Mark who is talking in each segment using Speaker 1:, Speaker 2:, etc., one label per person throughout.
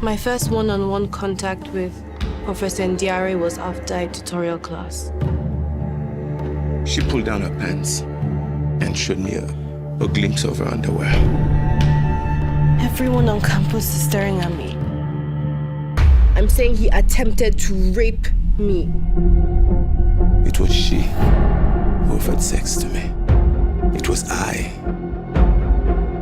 Speaker 1: My first one-on-one contact with Professor Ndiare was after a tutorial class.
Speaker 2: She pulled down her pants and showed me a glimpse of her underwear.
Speaker 1: Everyone on campus is staring at me. I'm saying he attempted to rape me.
Speaker 2: It was she who offered sex to me. It was I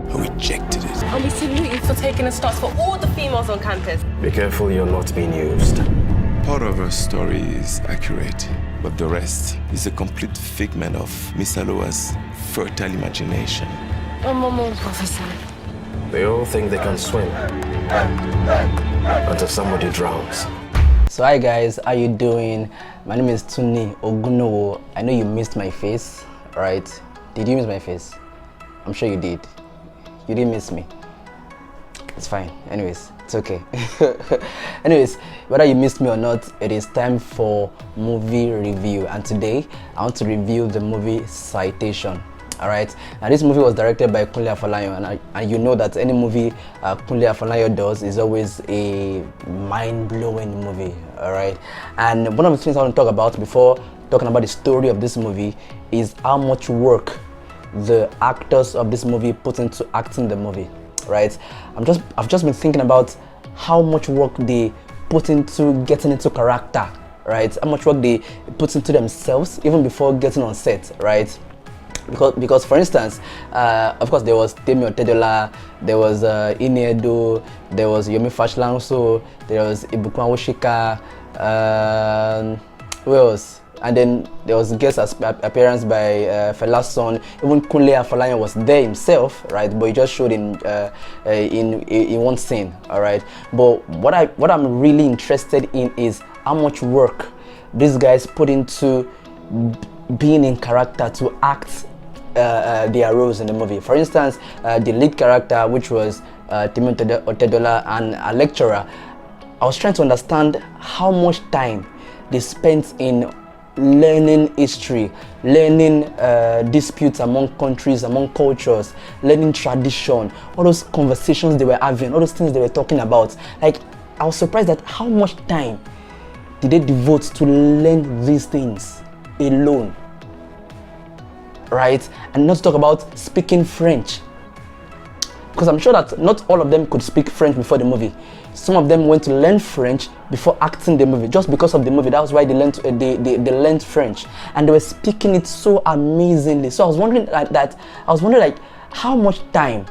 Speaker 2: who rejected it.
Speaker 1: And we salute you for taking a stance for all the females on campus.
Speaker 3: Be careful you're not being used.
Speaker 2: Part of her story is accurate, but the rest is a complete figment of Miss Aloa's fertile imagination.
Speaker 1: Professor.
Speaker 3: They all think they can swim until somebody drowns.
Speaker 4: So hi guys, how you doing? My name is Kunle Afolayan. I know you missed my face, right? Did you miss my face? I'm sure you did. You didn't miss me. It's fine. Anyways, it's okay. Anyways, whether you missed me or not, it is time for movie review. And today, I want to review the movie Citation. Alright, now this movie was directed by Kunle Afolayan, and you know that any movie Kunle Afolayan does is always a mind-blowing movie. Alright, and one of the things I want to talk about before talking about the story of this movie is how much work the actors of this movie put into acting the movie. Right, I've just been thinking about how much work they put into getting into character. Right, how much work they put into themselves even before getting on set. Right. Because for instance, of course there was Temi Otedola, there was Iniedo, there was Yomi Fashlanso, there was Ibukwan Woshika, who else? And then there was guest appearance by Fela's son. Even Kunle Afolayan was there himself, right? But he just showed in one scene, all right. But what I'm really interested in is how much work these guys put into being in character to act their roles in the movie. For instance, the lead character, which was Temi Otedola, and a lecturer, I was trying to understand how much time they spent in learning history, learning disputes among countries, among cultures, learning tradition, all those conversations they were having, all those things they were talking about. Like, I was surprised at how much time did they devote to learn these things alone. Right? And not to talk about speaking French, because I'm sure that not all of them could speak French before the movie. Some of them went to learn French before acting the movie, just because of the movie. That was why they learned French, and they were speaking it so amazingly. So I was wondering like how much time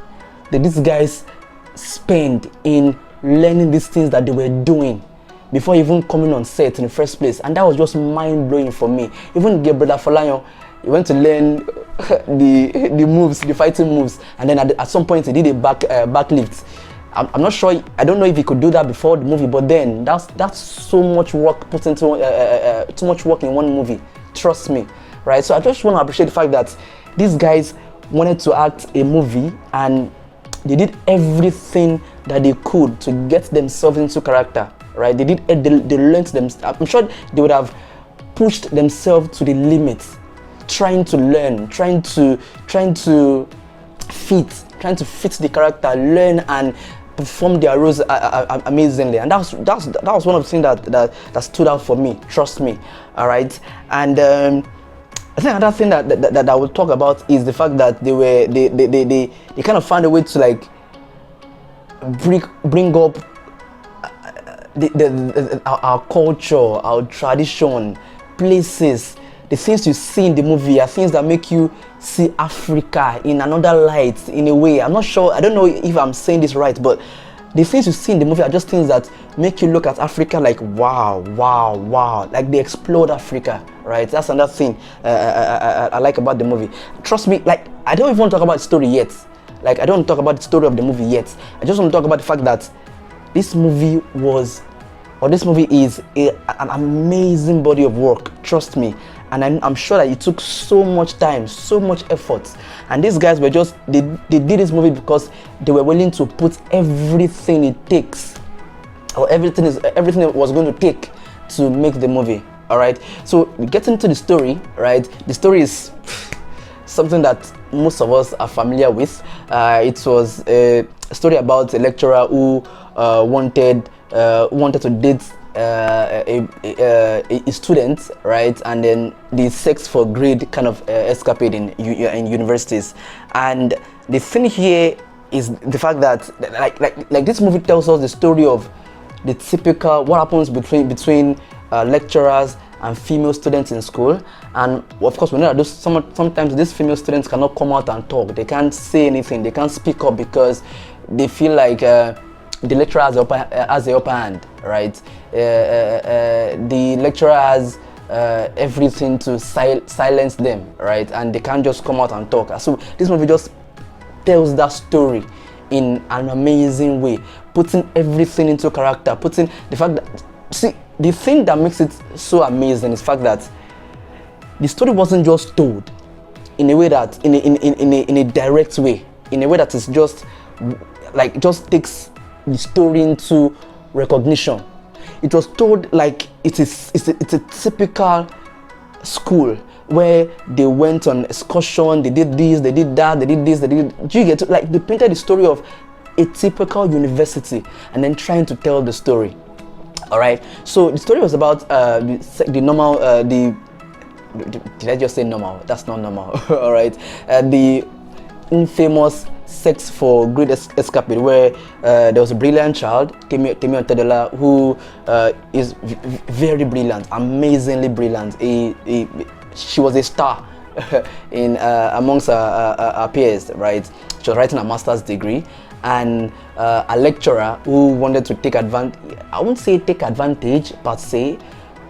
Speaker 4: did these guys spend in learning these things that they were doing before even coming on set in the first place? And that was just mind-blowing for me. Even Gabriel Afolayan, he went to learn the moves, the fighting moves, and then at some point he did a backlift. I'm not sure. I don't know if he could do that before the movie, but then that's so much work put into too much work in one movie. Trust me, right? So I just want to appreciate the fact that these guys wanted to act a movie and they did everything that they could to get themselves into character. Right? They learned them. I'm sure they would have pushed themselves to the limits, trying to learn, trying to fit the character, learn and perform their roles amazingly. And that was one of the things that stood out for me. Trust me. All right. And I think another thing that I will talk about is the fact that they kind of found a way to like bring up our culture, our tradition, places. The things you see in the movie are things that make you see Africa in another light, in a way. I'm not sure, I don't know if I'm saying this right, but the things you see in the movie are just things that make you look at Africa like, wow, wow, wow. Like they explored Africa, right? That's another thing I like about the movie. Trust me, like, I don't even want to talk about the story yet. Like, I don't want to talk about the story of the movie yet. I just want to talk about the fact that this movie is an amazing body of work. Trust me. And I'm sure that it took so much time, so much effort. And these guys were they did this movie because they were willing to put everything it takes, or everything it was going to take to make the movie. All right. So getting to the story, right? The story is something that most of us are familiar with. It was a story about a lecturer who wanted to date a student, right? And then the sex for grade kind of escapade in universities. And the thing here is the fact that like this movie tells us the story of the typical what happens between lecturers and female students in school. And of course, we know that sometimes these female students cannot come out and talk. They can't say anything. They can't speak up because they feel like the lecturer has the upper hand, right? The lecturer has everything to silence them, right? And they can't just come out and talk. So this movie just tells that story in an amazing way, putting everything into character, putting the fact that, see, the thing that makes it so amazing is the fact that the story wasn't just told in a way that, in a direct way, in a way that is just takes the story into recognition. It was told like it's a typical school where they went on excursion, they did this, they did that, they did this, they did. Do you get to, like, they painted the story of a typical university and then trying to tell the story. All right. So the story was about the normal. Did I just say normal? That's not normal. All right. The infamous sex for grade escapade, where there was a brilliant child, Temi Otedola, who is very brilliant, amazingly brilliant. She was a star in amongst her peers, right? She was writing a master's degree, and a lecturer who wanted to take advantage. I wouldn't say take advantage per se,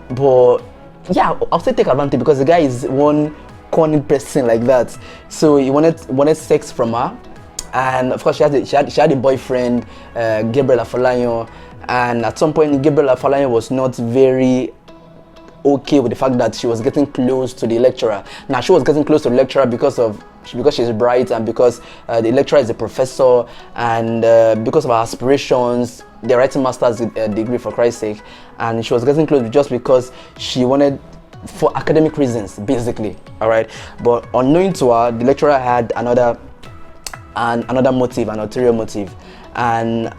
Speaker 4: but yeah, I'll say take advantage because the guy is one corny person like that. So he wanted sex from her, and of course she had a boyfriend, Kunle Afolayan, and at some point Kunle Afolayan was not very okay with the fact that she was getting close to the lecturer. Now she was getting close to the lecturer because she's bright, and because the lecturer is a professor, and because of her aspirations. They're writing master's degree, for Christ's sake, and she was getting close just because she wanted, for academic reasons, basically. All right, but unknowing to her, the lecturer had another motive, an ulterior motive, and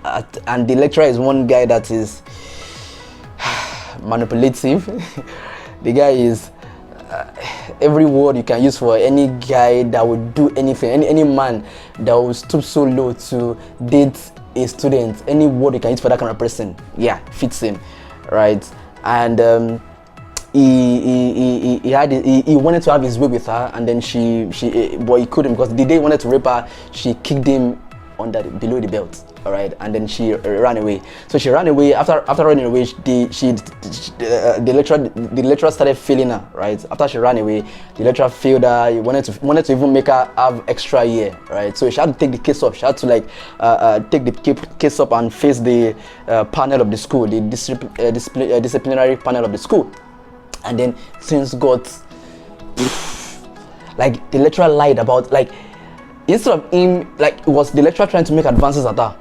Speaker 4: the lecturer is one guy that is manipulative. The guy is every word you can use for any guy that would do anything, any man that would stoop so low to date a student, any word you can use for that kind of person, yeah, fits in, right? And he wanted to have his way with her, and then but he couldn't, because the day he wanted to rape her, she kicked him below the belt. All right, and then she ran away. So she ran away. After running away, the lecturer started failing her. Right, after she ran away, the lecturer failed her. He wanted to even make her have extra year. Right, so she had to take the case up. She had to take the case up and face the panel of the school, the disciplinary panel of the school. And then things got like the lecturer lied about, like, instead of him, like, it was the lecturer trying to make advances at her,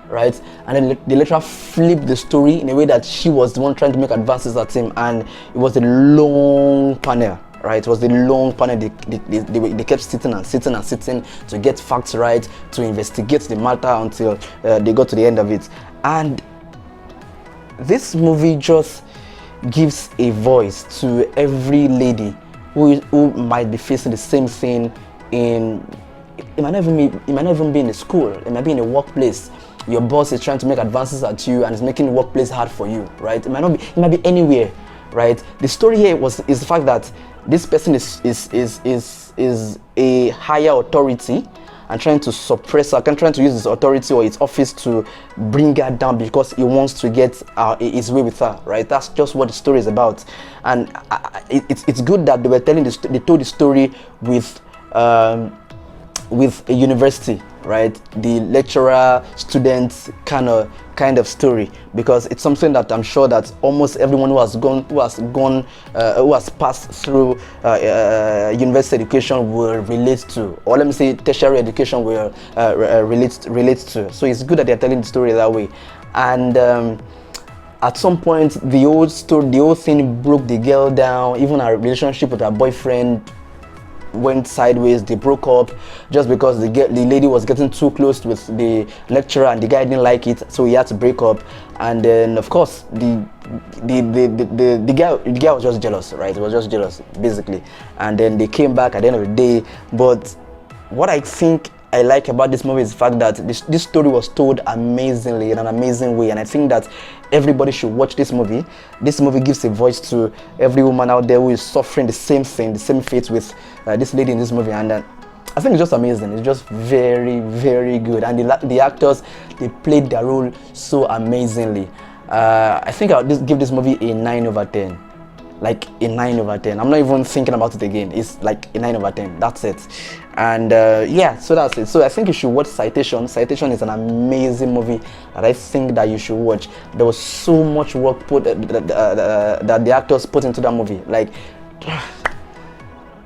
Speaker 4: right? And then the lecturer flipped the story in a way that she was the one trying to make advances at him, and it was a long panel, right? It was the long panel. They kept sitting to get facts right, to investigate the matter until they got to the end of it. And this movie just gives a voice to every lady who might be facing the same thing it might not even be in a school. It might be in a workplace. Your boss is trying to make advances at you and is making the workplace hard for you, right? It might be anywhere, right? The story here is the fact that this person is a higher authority and trying to suppress her, trying to use his authority or his office to bring her down because he wants to get his way with her, right? That's just what the story is about. And it's good that they told the story with a university, right? The lecturer student kind of story, because it's something that I'm sure that almost everyone who has passed through university education will relate to, or let me say tertiary education will relate to. So it's good that they're telling the story that way. And at some point, the whole thing broke the girl down. Even her relationship with her boyfriend went sideways. They broke up just because the lady was getting too close with the lecturer and the guy didn't like it, so he had to break up. And then of course the guy was just jealous, right? He was just jealous basically. And then they came back at the end of the day. But what I think I like about this movie is the fact that this story was told amazingly, in an amazing way, and I think that everybody should watch this movie. This movie gives a voice to every woman out there who is suffering the same thing, the same fate with this lady in this movie, and I think it's just amazing. It's just very, very good, and the actors, they played their role so amazingly. I think I'll give this movie a 9 over 10. Like a 9 over 10. I'm not even thinking about it again. It's like a 9 over 10. That's it. And yeah, so that's it. So I think you should watch Citation. Citation is an amazing movie that I think that you should watch. There was so much work put that the actors put into that movie. Like,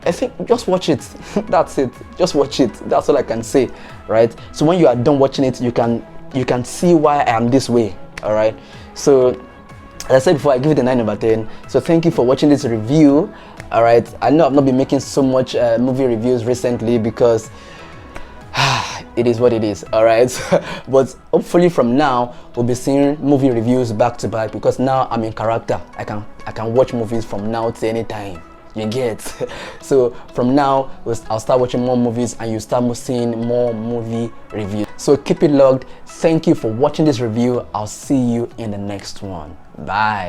Speaker 4: I think just watch it. That's it. Just watch it. That's all I can say, right? So when you are done watching it, you can see why I am this way. All right. So as I said before, I give it a 9 over 10. So thank you for watching this review. All right, I know I've not been making so much movie reviews recently because it is what it is. All right, but hopefully from now we'll be seeing movie reviews back to back because now I'm in character. I can watch movies from now to any time. You get? So from now I'll start watching more movies and you start seeing more movie reviews. So keep it logged. Thank you for watching this review. I'll see you in the next one. Bye.